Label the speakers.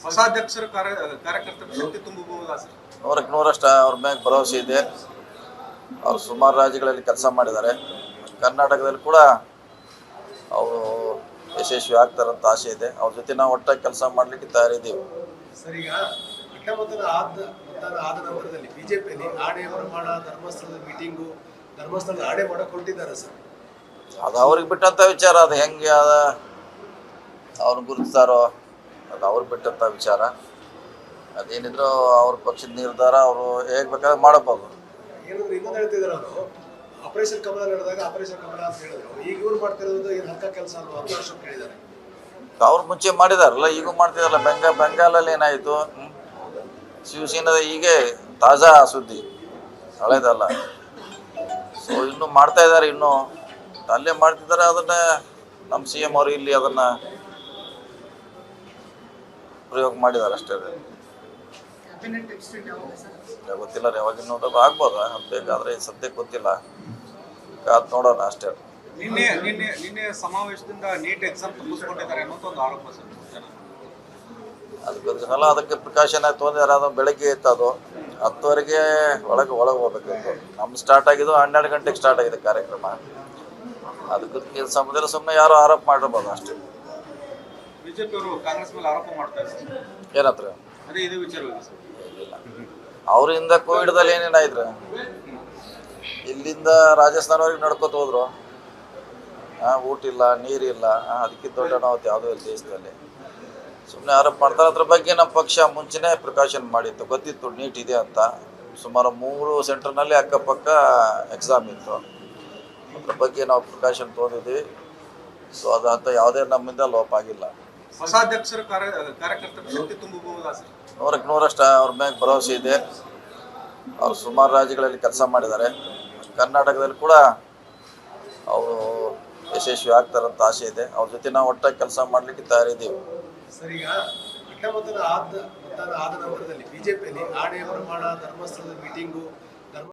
Speaker 1: ಹೊಸ ಅಧ್ಯಕ್ಷರ ಕಾರ್ಯಕರ್ತರ ಶಕ್ತಿ ತುಂಬಬಹುದಾ ಸರ್?
Speaker 2: 100ಕ್ಕೆ 100ರಷ್ಟು ಅವ್ರ ಮೇಲೆ ಭರವಸೆ ಇದೆ. ಅವರು ಸುಮಾರು ರಾಜ್ಯಗಳಲ್ಲಿ ಕೆಲಸ ಮಾಡಿದ್ದಾರೆ. ಕರ್ನಾಟಕದಲ್ಲಿ ಕೂಡ ಅವರು ಯಶಸ್ವಿ ಆಗ್ತಾರಂತ ಆಸೆ ಇದೆ. ಅವ್ರ ಜೊತೆ ನಾವು ಒಟ್ಟಾಗಿ ಕೆಲಸ ಮಾಡಲಿಕ್ಕೆ ತಯಾರಿದ್ದೀವಿ.
Speaker 3: ಸರ್, ಈಗ ಮತದಾನ ಆದ ನಂತರದಲ್ಲಿ ಬಿಜೆಪಿಯಲ್ಲಿ ಆಡೆ ಪ್ರಮಾಣ ಧರ್ಮಸ್ಥಳದ ಮೀಟಿಂಗು ಧರ್ಮಸ್ಥಳದ ಆಡೆ ಮಾಡಕ್ಕೆ ಹೊರಟಿದ್ದಾರೆ ಸರ್.
Speaker 2: ಅದು ಅವ್ರಿಗೆ ಬಿಟ್ಟಂಥ ವಿಚಾರ. ಅದು ಹೆಂಗೆ ಅವ್ರನ್ನ ಗುರುತಿಸ್ತಾರೋ ಅದು ಅವ್ರಿಗೆ ಬಿಟ್ಟಂಥ ವಿಚಾರ. ಅದೇನಿದ್ರು ಅವ್ರ ಪಕ್ಷದ ನಿರ್ಧಾರ. ಅವರು ಹೇಗೆ ಬೇಕಾದ್ರೆ ಮಾಡಬಹುದು.
Speaker 3: ಏನಂದ್ರೆ ಇನ್ನೊಂದು ಹೇಳ್ತಿದ್ದಾರೆ, ಅವರು ಆಪರೇಷನ್ ಕಮಲ ನಡೆದಾಗ ಆಪರೇಷನ್ ಕಮಲ ಅಂತ ಹೇಳಿದ್ರು. ಈಗ ಇವ್ರು ಮಾಡ್ತಿರೋದು ಏನು ಹಲ್ಕ ಕೆಲಸ ಅಲ್ವಾ ಅಂತ ಅಶೋಕ್ ಹೇಳಿದ್ದಾರೆ.
Speaker 2: ಅವ್ರು ಮುಂಚೆ ಮಾಡಿದಾರಲ್ಲ, ಈಗೂ ಮಾಡ್ತಿದಾರಲ್ಲ. ಬೆಂಗಾಲಲ್ಲಿ ಏನಾಯಿತು? ಶಿವಸೇನದ ಹೀಗೆ ತಾಜಾ ಸುದ್ದಿ, ಹಳೇದಲ್ಲ. ಸೊ ಇನ್ನೂ ಮಾಡ್ತಾ ಇದ್ದಾರೆ. ಇನ್ನೂ ಅಲ್ಲೇ ಮಾಡ್ತಿದ್ದಾರೆ. ಅದನ್ನ ನಮ್ಮ CM ಅವರು ಇಲ್ಲಿ ಅದನ್ನ ಪ್ರಯೋಗ ಮಾಡಿದ್ದಾರೆ ಅಷ್ಟೇ. ಗೊತ್ತಿಲ್ಲ ರೀ, ಯಾವಾಗ ನೋಡೋದು ಆಗ್ಬೋದು. ಬೇಕಾದ್ರೆ ಸದ್ಯಕ್ಕೆ ಗೊತ್ತಿಲ್ಲ, ಕಾದ್ ನೋಡೋಣ ಅಷ್ಟೇ.
Speaker 1: ನಿನ್ನೆ ಸಮಾವೇಶದಿಂದ ನೀಟ್ ಎಕ್ಸಾಮ್ ತಪ್ಪಿಸ್ಕೊಂಡಿದ್ದಾರೆ ಅನ್ನೋದು ಒಂದು ಆರೋಪ ಸರ್.
Speaker 2: ಅದಕ್ಕೊಂದ್ಸಲ ಅದಕ್ಕೆ ಪ್ರಿಕಾಷನ್ ತೊಗೊಂಡಿದ್ದಾರೆ. ಅದು ಬೆಳಗ್ಗೆ ಇತ್ತು. ಅದು 10ವರೆಗೆ ಒಳಗೆ ಹೋಗ್ಬೇಕಿತ್ತು. ನಮ್ಮ ಸ್ಟಾರ್ಟ್ ಆಗಿದ್ದು 12 ಗಂಟೆಗೆ ಸ್ಟಾರ್ಟ್ ಆಗಿದೆ ಕಾರ್ಯಕ್ರಮ. ಅದಕ್ಕೆ ಸಂಬಂಧ ಸುಮ್ಮನೆ ಯಾರೋ ಆರೋಪ ಮಾಡಿರ್ಬೋದು ಅಷ್ಟೇ.
Speaker 1: ಬಿಜೆಪಿ ಅವರು ಕಾಂಗ್ರೆಸ್ ಮೇಲೆ ಆರೋಪ ಮಾಡ್ತಾ ಇದ್ದಾರೆ.
Speaker 2: ಏನತ್ರ
Speaker 1: ಅದೇ ಇದೇ ವಿಚಾರವಾಗಿ ಸರ್.
Speaker 2: ಇಲ್ಲ, ಅವರಿಂದ ಕೋವಿಡ್ದಲ್ಲಿ ಏನೇನಾಯ್ತು? ಇಲ್ಲಿಂದ ರಾಜಸ್ಥಾನವರೆಗೆ ನಡ್ಕೊತ ಹೋದ್ರು. ಊಟ ಇಲ್ಲ, ನೀರಿಲ್ಲ. ಅದಕ್ಕಿಂತ ದೊಡ್ಡ ನಾವು ಯಾವುದೋ ಇಲ್ಲ ದೇಶದಲ್ಲಿ. ಸುಮ್ಮನೆ ಆರೋಪ ಮಾಡ್ತಾರೆ. ಅದ್ರ ಬಗ್ಗೆ ನಮ್ಮ ಪಕ್ಷ ಮುಂಚೆನೇ ಪ್ರಿಕಾಷನ್ ಮಾಡಿತ್ತು. ಗೊತ್ತಿತ್ತು ನೀಟ್ ಇದೆ ಅಂತ. ಸುಮಾರು 3 ಸೆಂಟರ್ನಲ್ಲಿ ಅಕ್ಕಪಕ್ಕ ಎಕ್ಸಾಮ್ ಇತ್ತು. ಅದ್ರ ಬಗ್ಗೆ ನಾವು ಪ್ರಿಕಾಷನ್ ತೊಗೊಂಡಿದ್ದೀವಿ. ಸೊ ಅದಂತ ಯಾವುದೇ ನಮ್ಮಿಂದ ಲೋಪ ಆಗಿಲ್ಲ.
Speaker 1: ಹೊಸ ಅಧ್ಯಕ್ಷರ ಕಾರ್ಯಕರ್ತರ ಶಕ್ತಿ ತುಂಬಬಹುದಾ ಸರ್?
Speaker 2: 100ಕ್ಕೆ 100ರಷ್ಟು ಅವ್ರ ಮೇಲೆ ಭರವಸೆ ಇದೆ. ಅವರು ಸುಮಾರು ರಾಜ್ಯಗಳಲ್ಲಿ ಕೆಲಸ ಮಾಡಿದ್ದಾರೆ. ಕರ್ನಾಟಕದಲ್ಲಿ ಕೂಡ ಅವರು ಯಶಸ್ವಿ ಆಗ್ತಾರಂತ ಆಸೆ ಇದೆ. ಅವ್ರ ಜೊತೆ ನಾವು ಒಟ್ಟಾಗಿ ಕೆಲಸ ಮಾಡಲಿಕ್ಕೆ ತಯಾರಿದ್ದೀವಿ.
Speaker 3: ಸರ್, ಈಗ ಮತದಾನ ಆದ ನಂತರದಲ್ಲಿ ಬಿಜೆಪಿಯಲ್ಲಿ ಆಡೆ ಪ್ರಮಾಣ ಧರ್ಮಸ್ಥಳದ ಮೀಟಿಂಗು